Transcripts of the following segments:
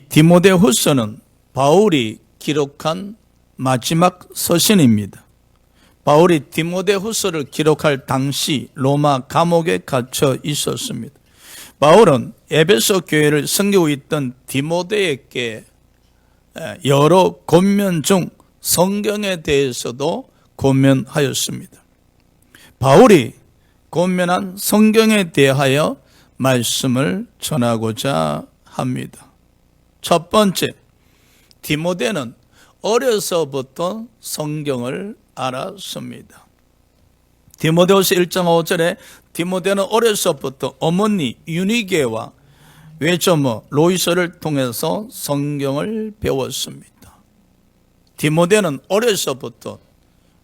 디모데후서는 바울이 기록한 마지막 서신입니다. 바울이 디모데후서를 기록할 당시 로마 감옥에 갇혀 있었습니다. 바울은 에베소 교회를 섬기고 있던 디모데에게 여러 권면 중 성경에 대해서도 권면하였습니다. 바울이 권면한 성경에 대하여 말씀을 전하고자 합니다. 첫 번째, 디모데는 어려서부터 성경을 알았습니다. 디모데후서 1장 5절에 디모데는 어려서부터 어머니 유니게와 외조모 로이서를 통해서 성경을 배웠습니다. 디모데는 어려서부터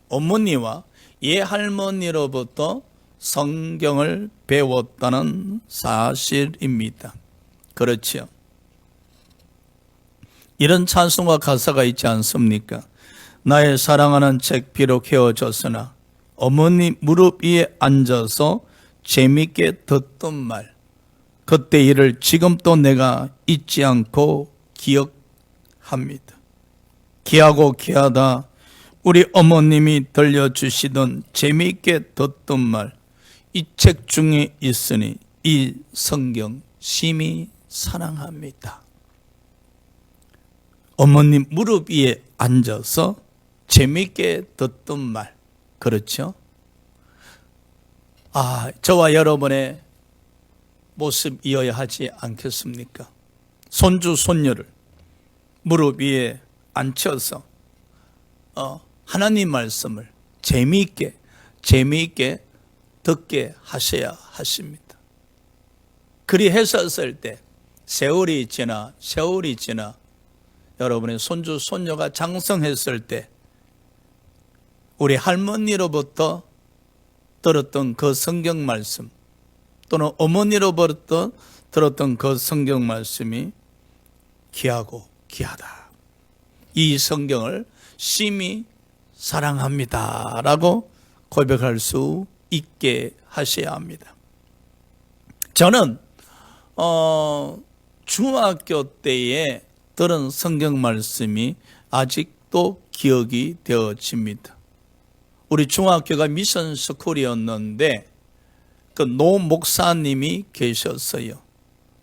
어머니와 예할머니로부터 성경을 배웠다는 사실입니다. 그렇죠. 이런 찬송가 가사가 있지 않습니까? 나의 사랑하는 책 비록 헤어졌으나 어머니 무릎 위에 앉아서 재밌게 듣던 말, 그때 일을 지금도 내가 잊지 않고 기억합니다. 귀하고 귀하다 우리 어머님이 들려주시던 재미있게 듣던 말, 이 책 중에 있으니 이 성경 심히 사랑합니다. 어머님 무릎 위에 앉아서 재미있게 듣던 말, 그렇죠? 저와 여러분의 모습이어야 하지 않겠습니까? 손주 손녀를 무릎 위에 앉혀서 하나님 말씀을 재미있게 듣게 하셔야 하십니다. 그리 했었을 때 세월이 지나 여러분의 손주 손녀가 장성했을 때 우리 할머니로부터 들었던 그 성경 말씀 또는 어머니로부터 들었던 그 성경 말씀이 귀하고 귀하다. 이 성경을 심히 사랑합니다 라고 고백할 수 있게 하셔야 합니다. 저는 중학교 때에 들은 성경 말씀이 아직도 기억이 되어집니다. 우리 중학교가 미션 스쿨이었는데 그 노 목사님이 계셨어요.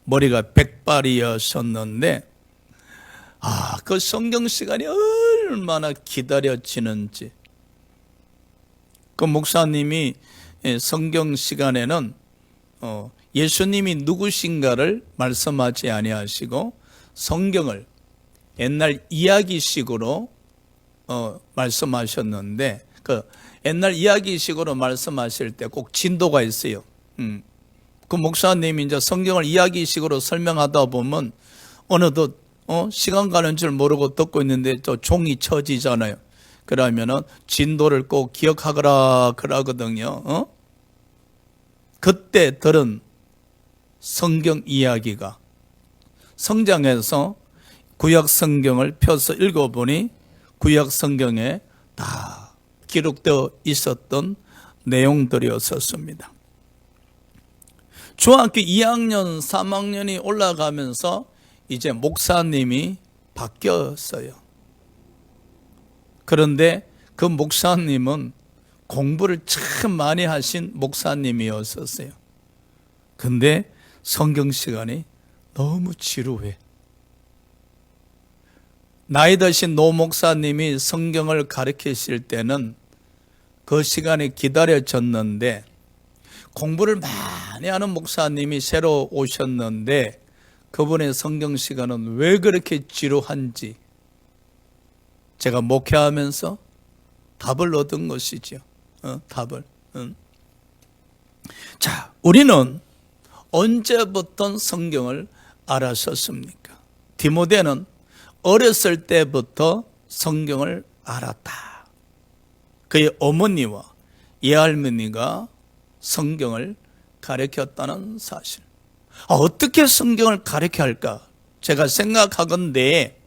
머리가 백발이었었는데 그 성경 시간이 얼마나 기다려지는지. 그 목사님이 성경 시간에는 예수님이 누구신가를 말씀하지 아니하시고 성경을 옛날 이야기식으로 말씀하셨는데 그 옛날 이야기식으로 말씀하실 때 꼭 진도가 있어요. 그 목사님이 이제 성경을 이야기식으로 설명하다 보면 어느덧 시간 가는 줄 모르고 듣고 있는데 또 종이 쳐지잖아요. 그러면은 진도를 꼭 기억하거라 그러거든요. 그때 들은 성경 이야기가 성장해서 구약 성경을 펴서 읽어보니 구약 성경에 다 기록되어 있었던 내용들이었습니다. 중학교 2학년, 3학년이 올라가면서 이제 목사님이 바뀌었어요. 그런데 그 목사님은 공부를 참 많이 하신 목사님이었어요. 근데 성경 시간이 너무 지루해. 나이 드신 노 목사님이 성경을 가르치실 때는 그 시간이 기다려졌는데 공부를 많이 하는 목사님이 새로 오셨는데 그분의 성경 시간은 왜 그렇게 지루한지 제가 목회하면서 답을 얻은 것이죠. 답을. 자, 우리는 언제부터 성경을 알았었습니까? 디모데는 어렸을 때부터 성경을 알았다. 그의 어머니와 예할머니가 성경을 가르쳤다는 사실. 어떻게 성경을 가르쳐야 할까? 제가 생각하건대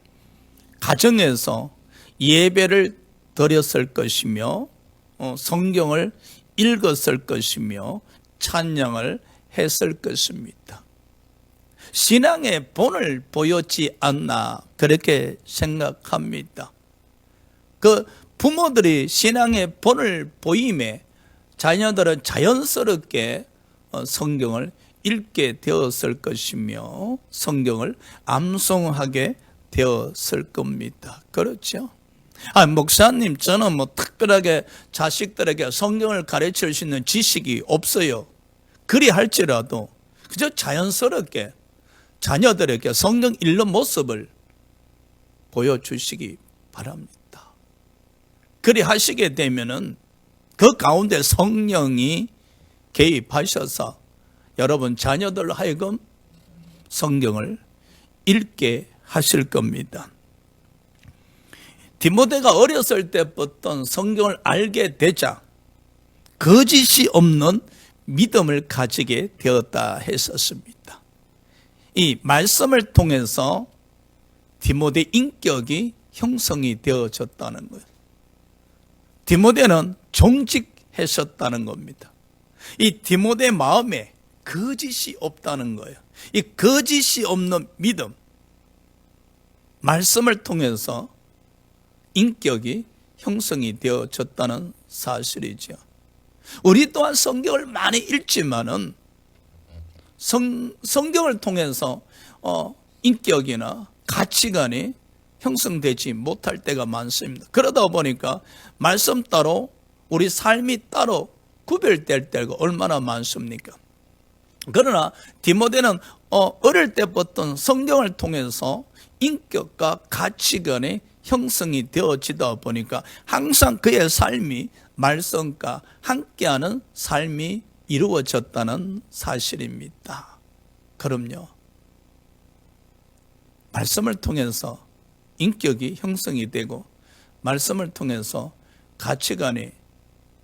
가정에서 예배를 드렸을 것이며 성경을 읽었을 것이며 찬양을 했을 것입니다. 신앙의 본을 보였지 않나 그렇게 생각합니다. 그 부모들이 신앙의 본을 보임에 자녀들은 자연스럽게 성경을 읽게 되었을 것이며 성경을 암송하게 되었을 겁니다. 그렇죠? 목사님, 저는 특별하게 자식들에게 성경을 가르칠 수 있는 지식이 없어요. 그리 할지라도 그저 자연스럽게 자녀들에게 성경 읽는 모습을 보여주시기 바랍니다. 그리 하시게 되면은 그 가운데 성령이 개입하셔서 여러분 자녀들로 하여금 성경을 읽게 하실 겁니다. 디모데가 어렸을 때부터 성경을 알게 되자 거짓이 없는 믿음을 가지게 되었다 했었습니다. 이 말씀을 통해서 디모데 인격이 형성이 되어졌다는 거예요. 디모데는 정직했었다는 겁니다. 이 디모데 마음에 거짓이 없다는 거예요. 이 거짓이 없는 믿음, 말씀을 통해서 인격이 형성이 되어졌다는 사실이죠. 우리 또한 성경을 많이 읽지만은 성경을 통해서 인격이나 가치관이 형성되지 못할 때가 많습니다. 그러다 보니까 말씀 따로 우리 삶이 따로 구별될 때가 얼마나 많습니까? 그러나 디모데는 어릴 때부터 성경을 통해서 인격과 가치관이 형성이 되어지다 보니까 항상 그의 삶이 말씀과 함께하는 삶이 이루어졌다는 사실입니다. 그럼요. 말씀을 통해서 인격이 형성이 되고 말씀을 통해서 가치관이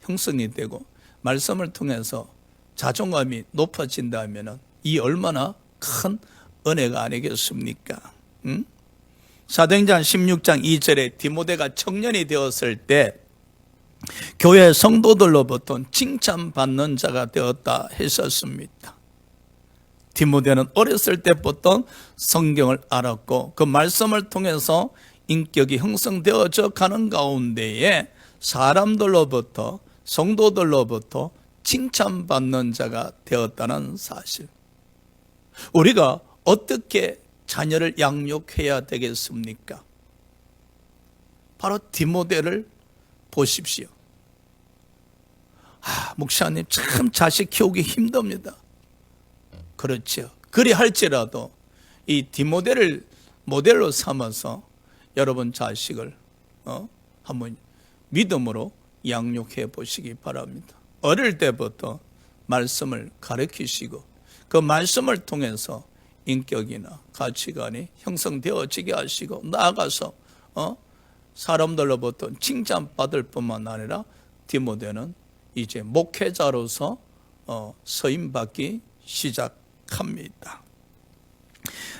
형성이 되고 말씀을 통해서 자존감이 높아진다면 이 얼마나 큰 은혜가 아니겠습니까? 사도행전 16장 2절에 디모데가 청년이 되었을 때 교회 성도들로부터 칭찬받는 자가 되었다 했었습니다. 디모데는 어렸을 때부터 성경을 알았고 그 말씀을 통해서 인격이 형성되어져 가는 가운데에 사람들로부터 성도들로부터 칭찬받는 자가 되었다는 사실. 우리가 어떻게 자녀를 양육해야 되겠습니까? 바로 디모데를 보십시오. 목사님 참 자식 키우기 힘듭니다. 그렇죠. 그리 할지라도 이 디모데를 모델로 삼아서 여러분 자식을 한번 믿음으로 양육해 보시기 바랍니다. 어릴 때부터 말씀을 가르치시고 그 말씀을 통해서 인격이나 가치관이 형성되어지게 하시고 나아가서 사람들로부터 칭찬받을 뿐만 아니라 디모데는 이제 목회자로서 서임받기 시작합니다.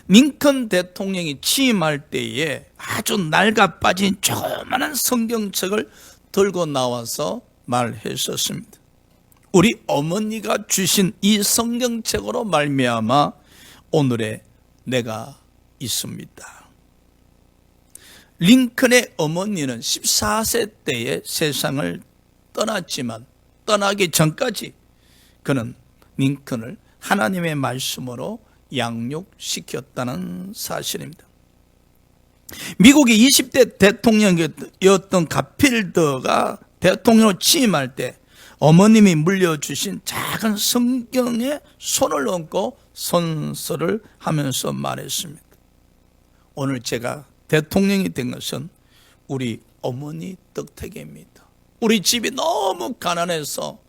링컨 대통령이 취임할 때에 아주 낡아 빠진 조그마한 성경책을 들고 나와서 말했었습니다. 우리 어머니가 주신 이 성경책으로 말미암아 오늘의 내가 있습니다. 링컨의 어머니는 14세 때에 세상을 떠났지만 떠나기 전까지 그는 링컨을 하나님의 말씀으로 양육시켰다는 사실입니다. 미국의 20대 대통령이었던 가필드가 대통령으로 취임할 때 어머님이 물려주신 작은 성경에 손을 얹고 선서를 하면서 말했습니다. 오늘 제가 대통령이 된 것은 우리 어머니 덕택입니다. 우리 집이 너무 가난해서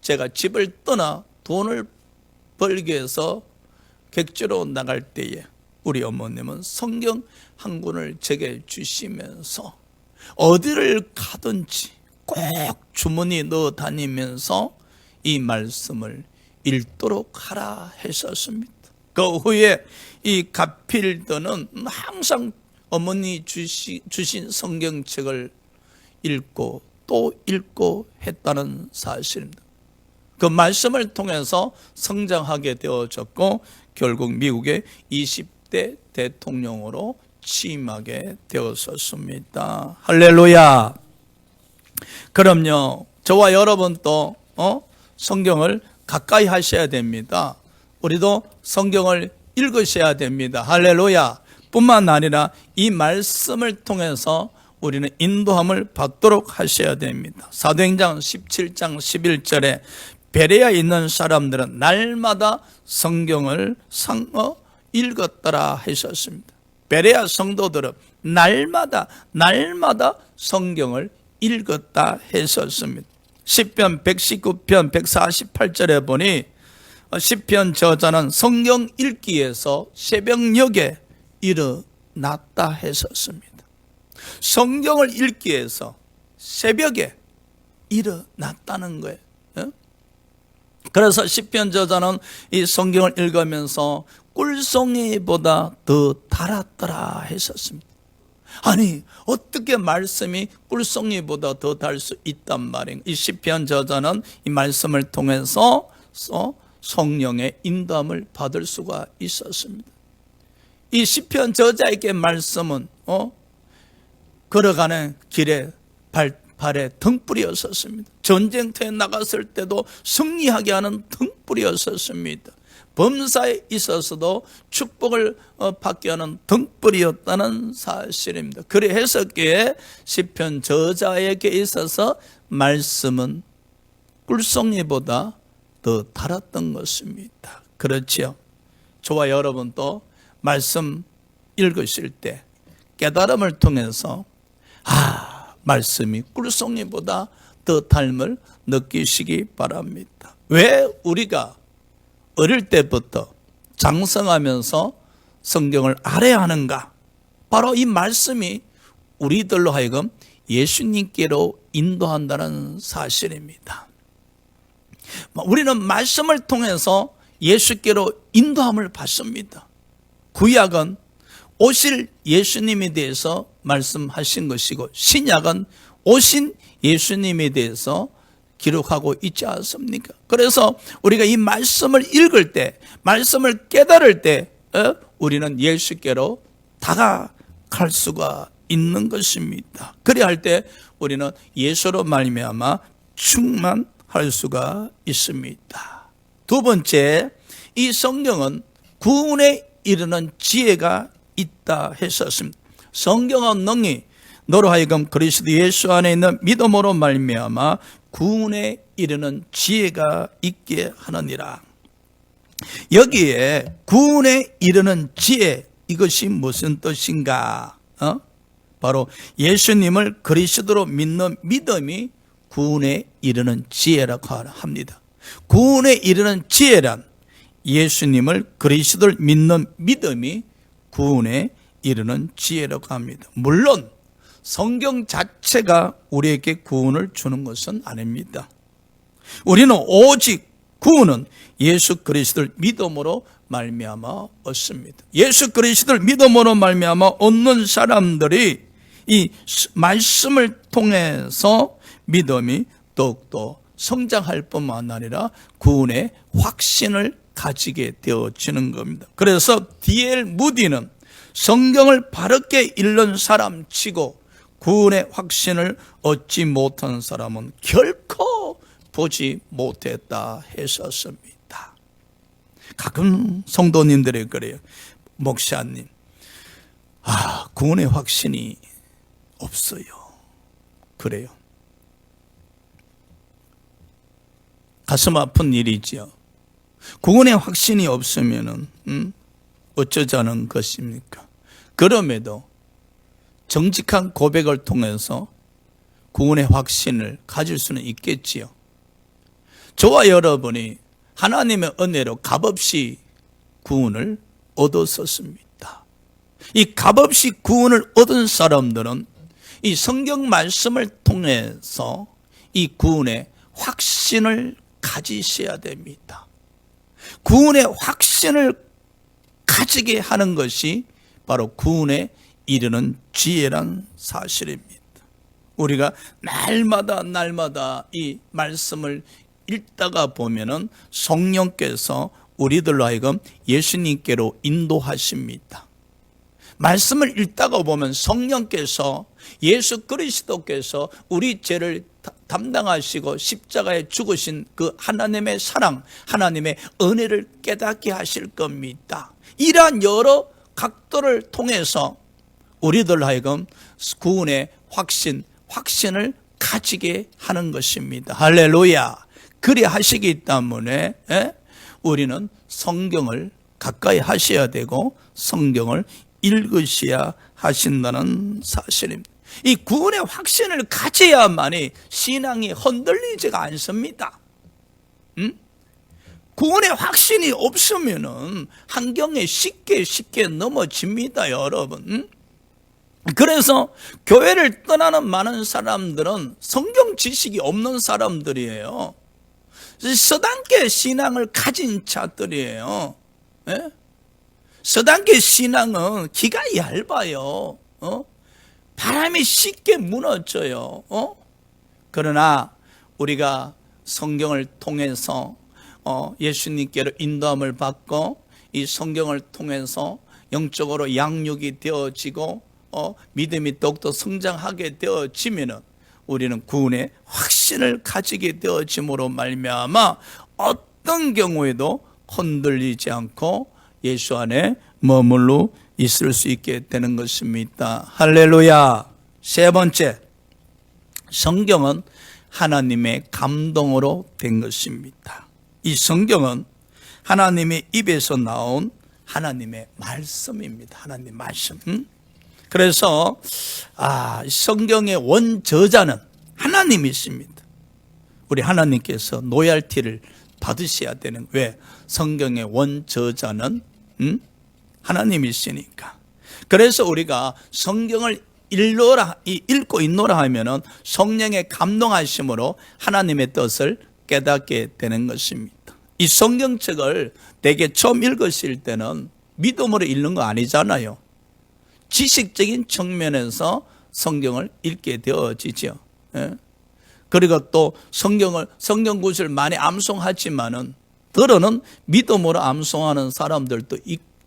제가 집을 떠나 돈을 벌기 위해서 객지로 나갈 때에 우리 어머님은 성경 한 권을 제게 주시면서 어디를 가든지 꼭 주머니에 넣어 다니면서 이 말씀을 읽도록 하라 했었습니다. 그 후에 이 가필드는 항상 어머니 주신 성경책을 읽고 또 읽고 했다는 사실입니다. 그 말씀을 통해서 성장하게 되어졌고 결국 미국의 20대 대통령으로 취임하게 되었었습니다. 할렐루야. 그럼요, 저와 여러분도 성경을 가까이 하셔야 됩니다. 우리도 성경을 읽으셔야 됩니다. 할렐루야. 뿐만 아니라 이 말씀을 통해서 우리는 인도함을 받도록 하셔야 됩니다. 사도행전 17장 11절에 베레아에 있는 사람들은 날마다 성경을 읽었더라 하셨습니다. 베레아 성도들은 날마다 성경을 읽었다 했었습니다. 시편 119편 148절에 보니 시편 저자는 성경 읽기에서 새벽녘에 일어났다 했었습니다. 성경을 읽기 위해서 새벽에 일어났다는 거예요. 그래서 시편 저자는 이 성경을 읽으면서 꿀송이보다 더 달았더라 했었습니다. 아니, 어떻게 말씀이 꿀송이보다 더 달 수 있단 말인가? 이 시편 저자는 이 말씀을 통해서 성령의 인도함을 받을 수가 있었습니다. 이 시편 저자에게 말씀은 걸어가는 길에 발에 등불이었었습니다. 전쟁터에 나갔을 때도 승리하게 하는 등불이었었습니다. 범사에 있어서도 축복을 받게 하는 등불이었다는 사실입니다. 그래 해석기에 시편 저자에게 있어서 말씀은 꿀송이보다 더 달았던 것입니다. 그렇지요. 저와 여러분도 말씀 읽으실 때 깨달음을 통해서 말씀이 꿀송이보다 더 닮을 느끼시기 바랍니다. 왜 우리가 어릴 때부터 장성하면서 성경을 알아야 하는가? 바로 이 말씀이 우리들로 하여금 예수님께로 인도한다는 사실입니다. 우리는 말씀을 통해서 예수께로 인도함을 받습니다. 구약은 오실 예수님에 대해서 말씀하신 것이고 신약은 오신 예수님에 대해서 기록하고 있지 않습니까? 그래서 우리가 이 말씀을 읽을 때, 말씀을 깨달을 때 우리는 예수께로 다가갈 수가 있는 것입니다. 그래야 할 때 우리는 예수로 말미암아 충만할 수가 있습니다. 두 번째, 이 성경은 구원에 이르는 지혜가 있다 했었습니다. 성경은 능히 너로 하여금 그리스도 예수 안에 있는 믿음으로 말미암아 구원에 이르는 지혜가 있게 하느니라. 여기에 구원에 이르는 지혜, 이것이 무슨 뜻인가? 바로 예수님을 그리스도로 믿는 믿음이 구원에 이르는 지혜라고 합니다. 구원에 이르는 지혜란 예수님을 그리스도를 믿는 믿음이 구원에 이르는 지혜라고 합니다. 물론 성경 자체가 우리에게 구원을 주는 것은 아닙니다. 우리는 오직 구원은 예수 그리스도를 믿음으로 말미암아 얻습니다. 예수 그리스도를 믿음으로 말미암아 얻는 사람들이 이 말씀을 통해서 믿음이 더욱더 성장할 뿐만 아니라 구원의 확신을 가지게 되어지는 겁니다. 그래서 D.L. 무디는 성경을 바르게 읽는 사람 치고 구원의 확신을 얻지 못한 사람은 결코 보지 못했다 했었습니다. 가끔 성도님들이 그래요. 목사님, 구원의 확신이 없어요. 그래요. 가슴 아픈 일이죠. 구원의 확신이 없으면은 어쩌자는 것입니까? 그럼에도 정직한 고백을 통해서 구원의 확신을 가질 수는 있겠지요. 저와 여러분이 하나님의 은혜로 값없이 구원을 얻었었습니다. 이 값없이 구원을 얻은 사람들은 이 성경 말씀을 통해서 이 구원의 확신을 가지셔야 됩니다. 구원의 확신을 가지게 하는 것이 바로 구원에 이르는 지혜란 사실입니다. 우리가 날마다 이 말씀을 읽다가 보면은 성령께서 우리들로 하여금 예수님께로 인도하십니다. 말씀을 읽다가 보면 성령께서, 예수 그리스도께서 우리 죄를 담당하시고 십자가에 죽으신 그 하나님의 사랑, 하나님의 은혜를 깨닫게 하실 겁니다. 이러한 여러 각도를 통해서 우리들 하여금 구원의 확신을 가지게 하는 것입니다. 할렐루야. 그리 하시기 때문에 우리는 성경을 가까이 하셔야 되고 성경을 읽으셔야 하신다는 사실입니다. 이 구원의 확신을 가져야만이 신앙이 흔들리지가 않습니다. 구원의 확신이 없으면은 환경에 쉽게 넘어집니다, 여러분. 그래서 교회를 떠나는 많은 사람들은 성경 지식이 없는 사람들이에요. 서당계 신앙을 가진 자들이에요. 예? 서당계 신앙은 기가 얇아요. 바람이 쉽게 무너져요. 그러나 우리가 성경을 통해서 예수님께로 인도함을 받고 이 성경을 통해서 영적으로 양육이 되어지고 믿음이 더욱더 성장하게 되어지면은 우리는 구원의 확신을 가지게 되어짐으로 말미암아 어떤 경우에도 흔들리지 않고 예수 안에 머물러 있을 수 있게 되는 것입니다. 할렐루야. 세 번째, 성경은 하나님의 감동으로 된 것입니다. 이 성경은 하나님의 입에서 나온 하나님의 말씀입니다. 하나님의 말씀. 그래서 성경의 원저자는 하나님이십니다. 우리 하나님께서 로얄티를 받으셔야 되는, 왜? 성경의 원저자는 하나님이시니까. 그래서 우리가 성경을 읽고 있노라 하면은 성령의 감동하심으로 하나님의 뜻을 깨닫게 되는 것입니다. 이 성경책을 대개 처음 읽으실 때는 믿음으로 읽는 거 아니잖아요. 지식적인 측면에서 성경을 읽게 되어지죠. 그리고 또 성경 구절을 많이 암송하지만은 들어는 믿음으로 암송하는 사람들도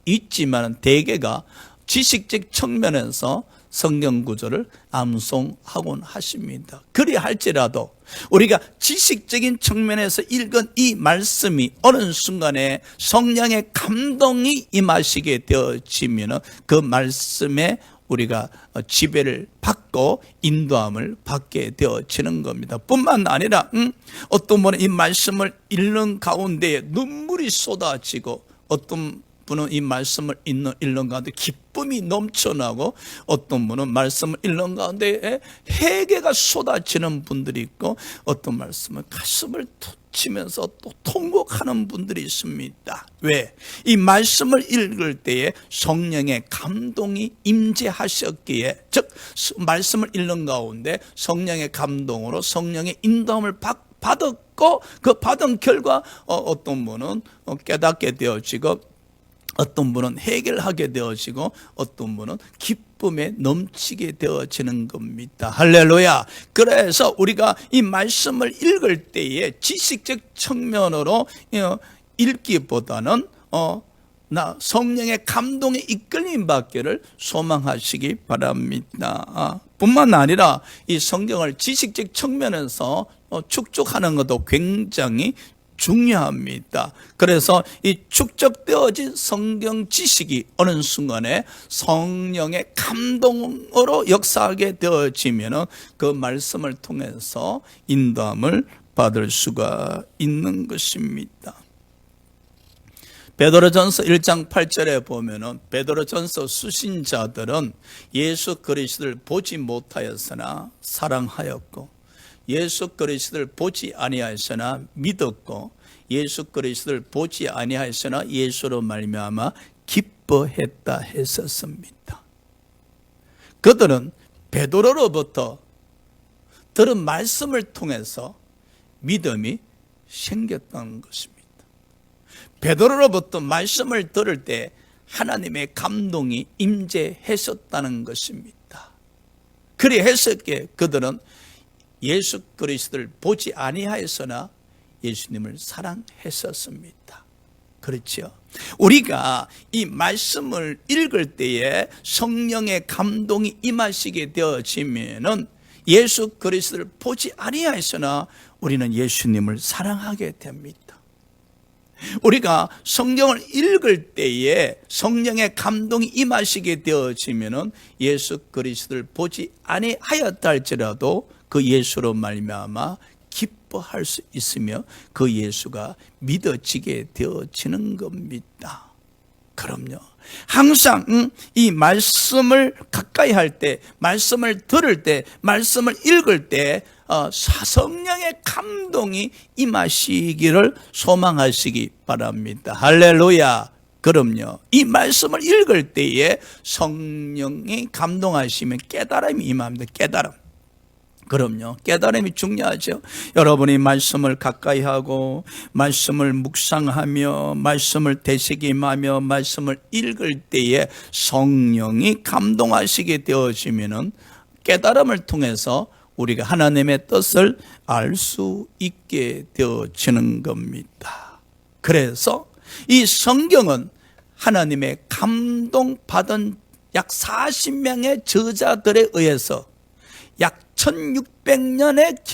있지만 대개가 지식적 측면에서 성경 구절을 암송하곤 하십니다. 그리 할지라도 우리가 지식적인 측면에서 읽은 이 말씀이 어느 순간에 성령의 감동이 임하시게 되어지면 그 말씀에 우리가 지배를 받고 인도함을 받게 되어지는 겁니다. 뿐만 아니라 어떤 분은 이 말씀을 읽는 가운데 눈물이 쏟아지고, 어떤 분은 이 말씀을 읽는 가운데 기쁨이 넘쳐나고, 어떤 분은 말씀을 읽는 가운데 회개가 쏟아지는 분들이 있고, 어떤 말씀은 가슴을 치면서 또 통곡하는 분들이 있습니다. 왜? 이 말씀을 읽을 때에 성령의 감동이 임재하셨기에, 즉 말씀을 읽는 가운데 성령의 감동으로 성령의 인도함을 받았고, 그 받은 결과 어떤 분은 깨닫게 되어지고, 어떤 분은 해결하게 되어지고, 어떤 분은 기쁨에 넘치게 되어지는 겁니다. 할렐루야. 그래서 우리가 이 말씀을 읽을 때에 지식적 측면으로 읽기보다는 성령의 감동에 이끌림 받기를 소망하시기 바랍니다. 뿐만 아니라 이 성경을 지식적 측면에서 축적하는 것도 굉장히 중요합니다. 그래서 이 축적되어진 성경 지식이 어느 순간에 성령의 감동으로 역사하게 되어지면 그 말씀을 통해서 인도함을 받을 수가 있는 것입니다. 베드로전서 1장 8절에 보면은 베드로전서 수신자들은 예수 그리스도를 보지 못하였으나 사랑하였고, 예수 그리스도를 보지 아니하였으나 믿었고, 예수 그리스도를 보지 아니하였으나 예수로 말미암아 기뻐했다 했었습니다. 그들은 베드로로부터 들은 말씀을 통해서 믿음이 생겼다는 것입니다. 베드로로부터 말씀을 들을 때 하나님의 감동이 임재했었다는 것입니다. 그리했었기에 그들은 예수 그리스도를 보지 아니하였으나 예수님을 사랑했었습니다. 그렇죠. 우리가 이 말씀을 읽을 때에 성령의 감동이 임하시게 되어지면은 예수 그리스도를 보지 아니하였으나 우리는 예수님을 사랑하게 됩니다. 우리가 성경을 읽을 때에 성령의 감동이 임하시게 되어지면은 예수 그리스도를 보지 아니하였다 할지라도 그 예수로 말미암아 기뻐할 수 있으며 그 예수가 믿어지게 되어지는 겁니다. 그럼요. 항상 이 말씀을 가까이 할 때, 말씀을 들을 때, 말씀을 읽을 때 성령의 감동이 임하시기를 소망하시기 바랍니다. 할렐루야. 그럼요. 이 말씀을 읽을 때에 성령이 감동하시면 깨달음이 임합니다. 깨달음. 그럼요. 깨달음이 중요하죠. 여러분이 말씀을 가까이 하고 말씀을 묵상하며 말씀을 되새김하며 말씀을 읽을 때에 성령이 감동하시게 되어지면은 깨달음을 통해서 우리가 하나님의 뜻을 알 수 있게 되어지는 겁니다. 그래서 이 성경은 하나님의 감동받은 약 40명의 저자들에 의해서 약 1600년의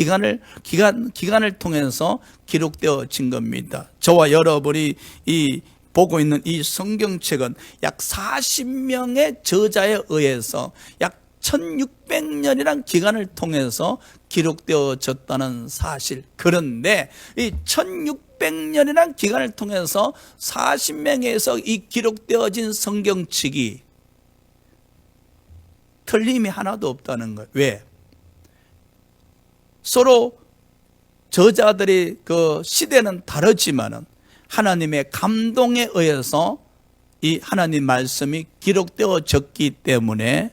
기간을 통해서 기록되어진 겁니다. 저와 여러분이 보고 있는 이 성경책은 약 40명의 저자에 의해서 약 1600년이란 기간을 통해서 기록되어졌다는 사실. 그런데 이 1600년이란 기간을 통해서 40명에서 이 기록되어진 성경책이 틀림이 하나도 없다는 거예요. 왜? 서로 저자들이 그 시대는 다르지만은 하나님의 감동에 의해서 이 하나님 말씀이 기록되어졌기 때문에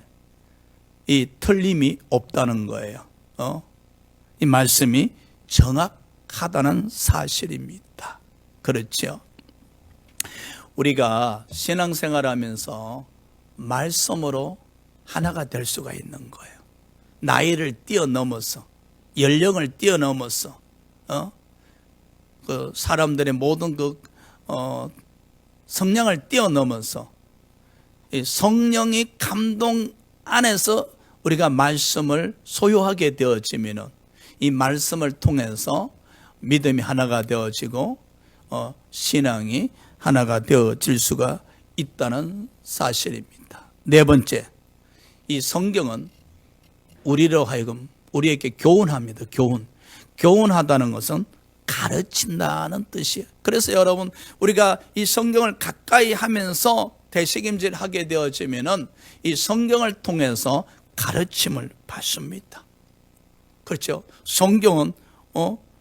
이 틀림이 없다는 거예요. 이 말씀이 정확하다는 사실입니다. 그렇죠? 우리가 신앙생활하면서 말씀으로 하나가 될 수가 있는 거예요. 나이를 뛰어넘어서, 연령을 뛰어넘어서, 그 사람들의 모든 성량을 뛰어넘어서 이 성령이 감동 안에서 우리가 말씀을 소유하게 되어지면은 이 말씀을 통해서 믿음이 하나가 되어지고 신앙이 하나가 되어질 수가 있다는 사실입니다. 네 번째, 이 성경은 우리로 하여금 우리에게 교훈합니다. 교훈하다는 것은 가르친다는 뜻이에요. 그래서 여러분, 우리가 이 성경을 가까이 하면서 되새김질하게 되어지면은 이 성경을 통해서 가르침을 받습니다. 그렇죠? 성경은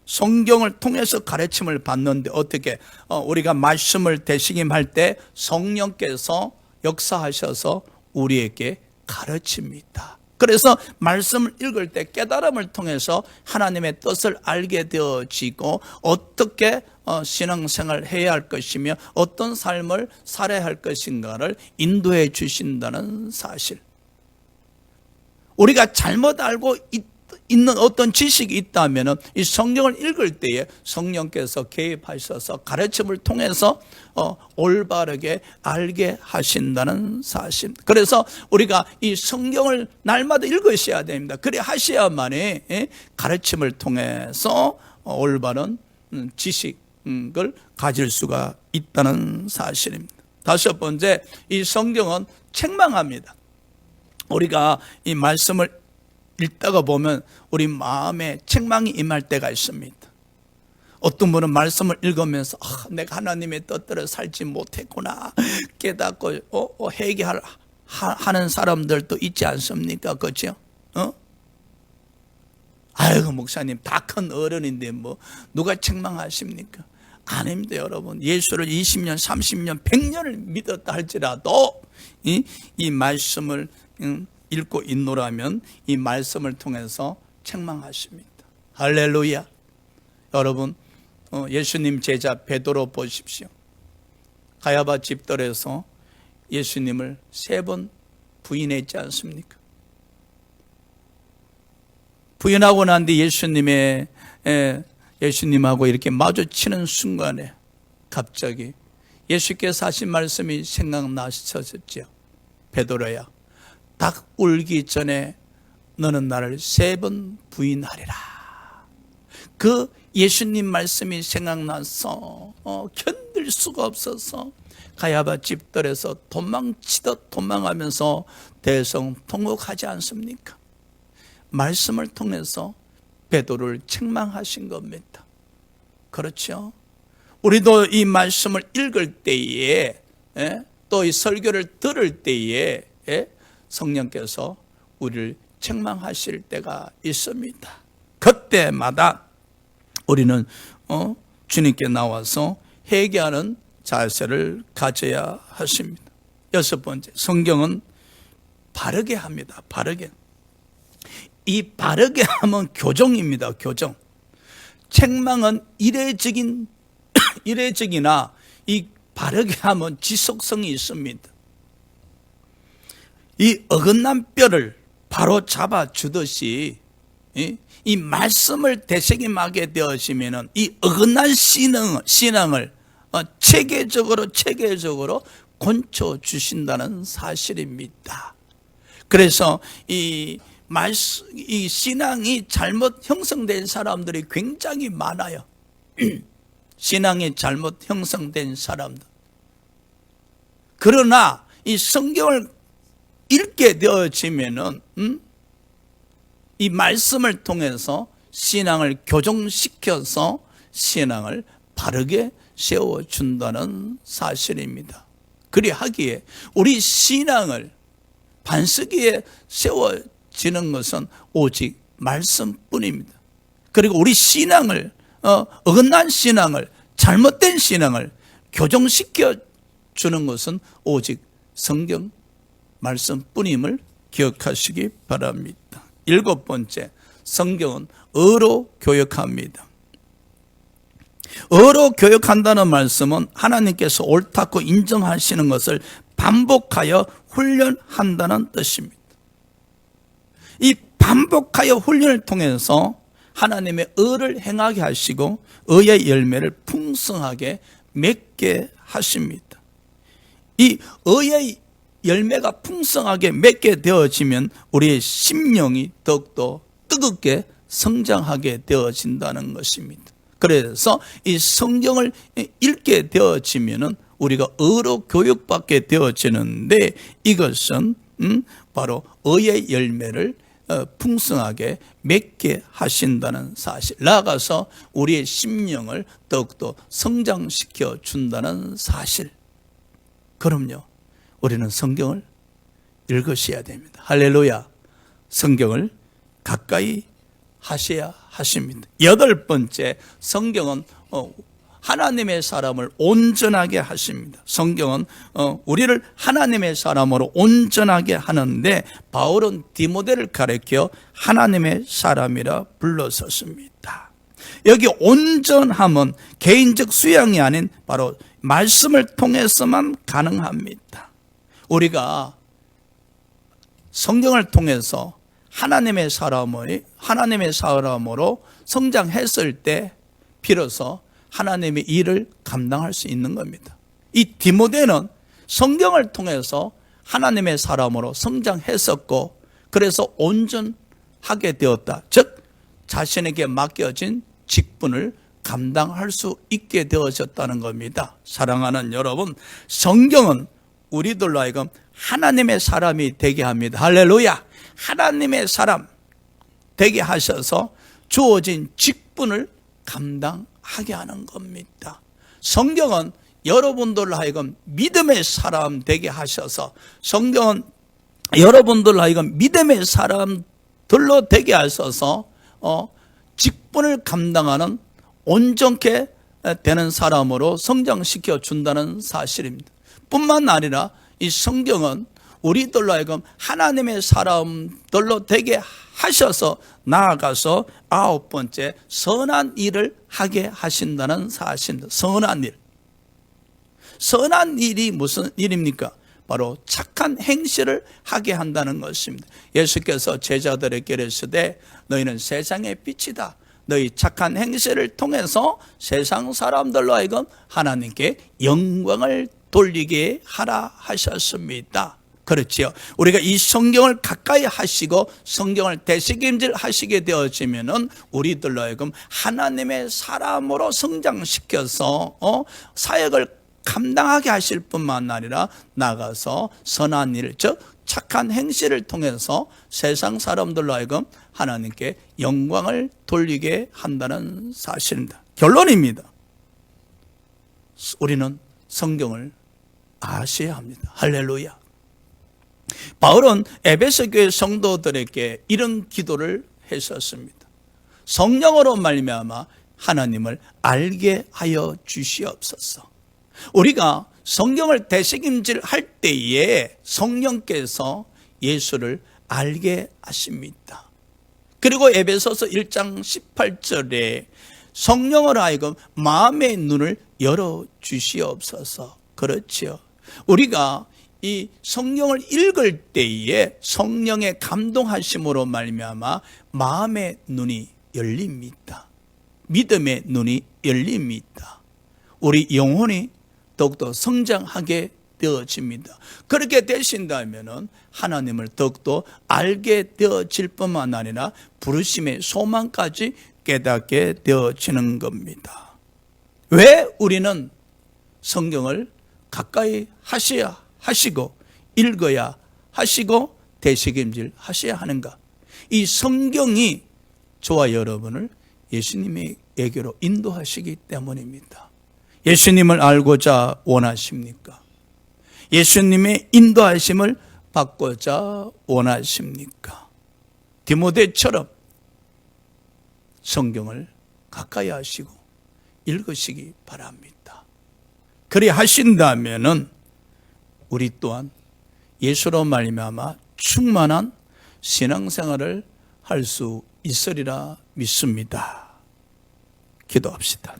성경을 통해서 가르침을 받는데 어떻게 우리가 말씀을 되새김할 때 성령께서 역사하셔서 우리에게 가르칩니다. 그래서 말씀을 읽을 때 깨달음을 통해서 하나님의 뜻을 알게 되어지고 어떻게 신앙생활을 해야 할 것이며 어떤 삶을 살아야 할 것인가를 인도해 주신다는 사실. 우리가 잘못 알고 있는 어떤 지식이 있다면 이 성경을 읽을 때에 성령께서 개입하셔서 가르침을 통해서 올바르게 알게 하신다는 사실. 그래서 우리가 이 성경을 날마다 읽으셔야 됩니다. 그래 하셔야만이 가르침을 통해서 올바른 지식을 가질 수가 있다는 사실입니다. 다섯 번째, 이 성경은 책망합니다. 우리가 이 말씀을 읽다가 보면 우리 마음에 책망이 임할 때가 있습니다. 어떤 분은 말씀을 읽으면서 내가 하나님의 뜻대로 살지 못했구나 깨닫고 회개하는 사람들도 있지 않습니까? 그렇죠? 아이고 목사님 다 큰 어른인데 뭐 누가 책망하십니까? 아닙니다. 여러분, 예수를 20년 30년 100년을 믿었다 할지라도 이 말씀을 읽고 있노라면 이 말씀을 통해서 책망하십니다. 할렐루야. 여러분, 예수님 제자 베드로 보십시오. 가야바 집들에서 예수님을 3번 부인했지 않습니까? 부인하고 난 뒤 예수님하고 이렇게 마주치는 순간에 갑자기 예수께서 하신 말씀이 생각나셨죠. 베드로야, 닭 울기 전에 너는 나를 3번 부인하리라. 그 예수님 말씀이 생각나서 견딜 수가 없어서 가야바 집들에서 도망치듯 도망하면서 대성통곡하지 않습니까? 말씀을 통해서 베드로를 책망하신 겁니다. 그렇죠? 우리도 이 말씀을 읽을 때에, 또 이 설교를 들을 때에 성령께서 우리를 책망하실 때가 있습니다. 그때마다 우리는 주님께 나와서 회개하는 자세를 가져야 하십니다. 6번째, 성경은 바르게 합니다. 바르게. 이 바르게 하면 교정입니다. 교정. 책망은 이례적이나 이 바르게 하면 지속성이 있습니다. 이 어긋난 뼈를 바로 잡아주듯이 이 말씀을 되새김하게 되어지면 이 어긋난 신앙을 체계적으로 고쳐주신다는 사실입니다. 그래서 이 신앙이 잘못 형성된 사람들이 굉장히 많아요. 신앙이 잘못 형성된 사람들. 그러나 이 성경을 읽게 되어지면은 이 말씀을 통해서 신앙을 교정시켜서 신앙을 바르게 세워준다는 사실입니다. 그리하기에 우리 신앙을 반석위에 세워지는 것은 오직 말씀뿐입니다. 그리고 우리 신앙을 어긋난 신앙을, 잘못된 신앙을 교정시켜 주는 것은 오직 성경 말씀뿐임을 기억하시기 바랍니다. 7번째, 성경은 어로 교육합니다. 어로 교육한다는 말씀은 하나님께서 옳다고 인정하시는 것을 반복하여 훈련한다는 뜻입니다. 이 반복하여 훈련을 통해서 하나님의 의를 행하게 하시고 의의 열매를 풍성하게 맺게 하십니다. 이 의의 열매가 풍성하게 맺게 되어지면 우리의 심령이 더욱더 뜨겁게 성장하게 되어진다는 것입니다. 그래서 이 성경을 읽게 되어지면 우리가 의로 교육받게 되어지는데 이것은 바로 의의 열매를 풍성하게 맺게 하신다는 사실, 나아가서 우리의 심령을 더욱더 성장시켜 준다는 사실. 그럼요, 우리는 성경을 읽으셔야 됩니다. 할렐루야. 성경을 가까이 하셔야 하십니다. 8번째, 성경은 하나님의 사람을 온전하게 하십니다. 성경은 우리를 하나님의 사람으로 온전하게 하는데 바울은 디모데를 가리켜 하나님의 사람이라 불렀었습니다. 여기 온전함은 개인적 수양이 아닌 바로 말씀을 통해서만 가능합니다. 우리가 성경을 통해서 하나님의 사람으로 성장했을 때 비로소 하나님의 일을 감당할 수 있는 겁니다. 이 디모데는 성경을 통해서 하나님의 사람으로 성장했었고 그래서 온전하게 되었다. 즉 자신에게 맡겨진 직분을 감당할 수 있게 되어졌다는 겁니다. 사랑하는 여러분, 성경은 우리들로 하여금 하나님의 사람이 되게 합니다. 할렐루야. 하나님의 사람 되게 하셔서 주어진 직분을 감당하게 하는 겁니다. 성경은 여러분들로 하여금 믿음의 사람 되게 하셔서, 성경은 여러분들로 하여금 믿음의 사람들로 되게 하셔서 직분을 감당하는 온전케 되는 사람으로 성장시켜 준다는 사실입니다. 뿐만 아니라 이 성경은 우리들로 하여금 하나님의 사람들로 되게 하셔서 나아가서 9번째, 선한 일을 하게 하신다는 사실입니다. 선한 일. 선한 일이 무슨 일입니까? 바로 착한 행실을 하게 한다는 것입니다. 예수께서 제자들에게 이르시되 너희는 세상의 빛이다. 너희 착한 행실을 통해서 세상 사람들로 하여금 하나님께 영광을 돌리게 하라 하셨습니다. 그렇지요. 우리가 이 성경을 가까이 하시고 성경을 되새김질 하시게 되어지면은 우리들로 하여금 하나님의 사람으로 성장시켜서 사역을 감당하게 하실 뿐만 아니라 나가서 선한 일, 즉 착한 행실을 통해서 세상 사람들로 하여금 하나님께 영광을 돌리게 한다는 사실입니다. 결론입니다. 우리는 성경을 아셔야 합니다. 할렐루야. 바울은 에베소 교회 성도들에게 이런 기도를 했었습니다. 성령으로 말미암아 하나님을 알게 하여 주시옵소서. 우리가 성경을 되새김질 할 때에 성령께서 예수를 알게 하십니다. 그리고 에베소서 1장 18절에 성령으로 하여금 마음의 눈을 열어 주시옵소서. 그렇지요. 우리가 이 성경을 읽을 때에 성령의 감동하심으로 말미암아 마음의 눈이 열립니다. 믿음의 눈이 열립니다. 우리 영혼이 더욱더 성장하게 되어집니다. 그렇게 되신다면 하나님을 더욱더 알게 되어질 뿐만 아니라 부르심의 소망까지 깨닫게 되어지는 겁니다. 왜 우리는 성경을 가까이 하셔야 하시고 읽어야 하시고 되새김질 하셔야 하는가? 이 성경이 저와 여러분을 예수님에게로 인도하시기 때문입니다. 예수님을 알고자 원하십니까? 예수님의 인도하심을 받고자 원하십니까? 디모데처럼 성경을 가까이 하시고 읽으시기 바랍니다. 그리 하신다면은 우리 또한 예수로 말미암아 충만한 신앙생활을 할 수 있으리라 믿습니다. 기도합시다.